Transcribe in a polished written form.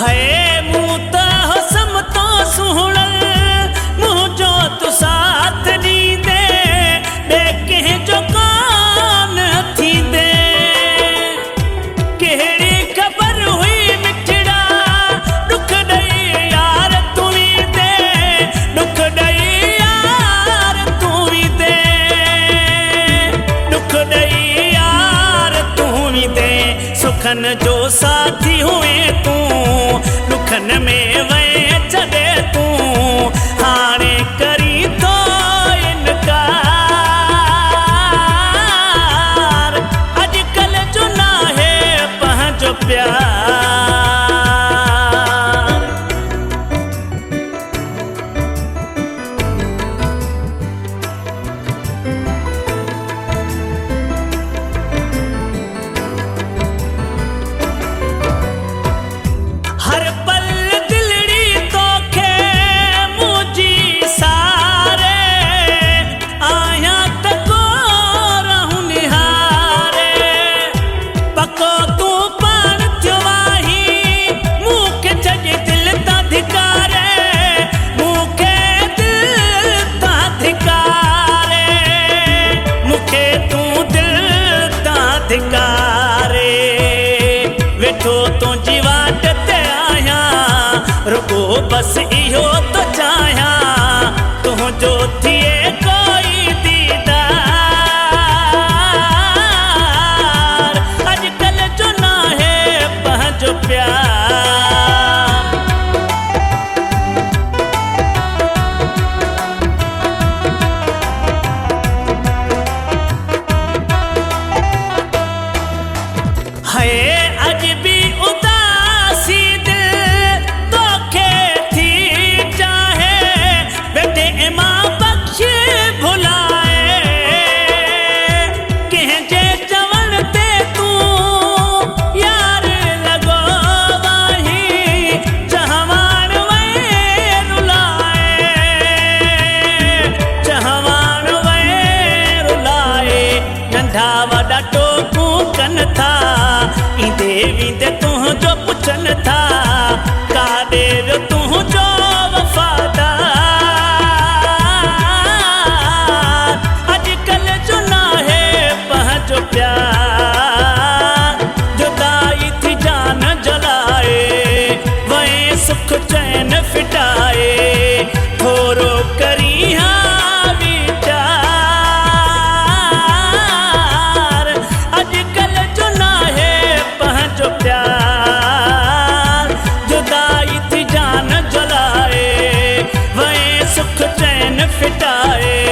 है मुँह तो हसम तो सुहणल मुँह जो तू साथ दी दे बेके जो कान थी दे केड़ी खबर हुई मिठड़ा दुख दई यार तू ही दे दुख दई यार तू ही दे दुख दई यार तू ही दे सुखन जो साथी हुए तू दुखन में वे छड़े तू हाणे करी तो इनकार अजकल जो ना है पंहिंजो प्यार हर पल दिलड़ी तोखे मुझी सारे आया तको रहूं निहारे पको तू पान थियो वाही मूंखे छॾे दिल ता धिकारे मूंखे दिल ता धिकारे मूंखे तू दिल ता धिकारे वेठो तुंहिंजी वाट ते रुको बस इहो तो चाहियां तुझो थिए कोई दीदार अजकल जो ना है पंहिंजो प्यार है अज भी उदासी दिल तोखे थी चाहे बेटे मां बख्श भुलाए कंहिंजे चवण ते तू यार लॻो वाही चहवान वे रुलाए चहवान वे रुलाए नंढा वॾा टोकूं कनि था ईंदे वेंदे तुंहिंजो पुछनि था काॾे वियो तुंहिंजो वफ़ादार अजकल जो ना है पंहिंजो प्यार जुदाई थी जान जलाए वहीं सुख चैन फिटाए थोरो करी हाँ वीचार अजकल जो ना है पंहिंजो प्यार जुदाई थी जान जलाए वहीं सुख चैन फिटाए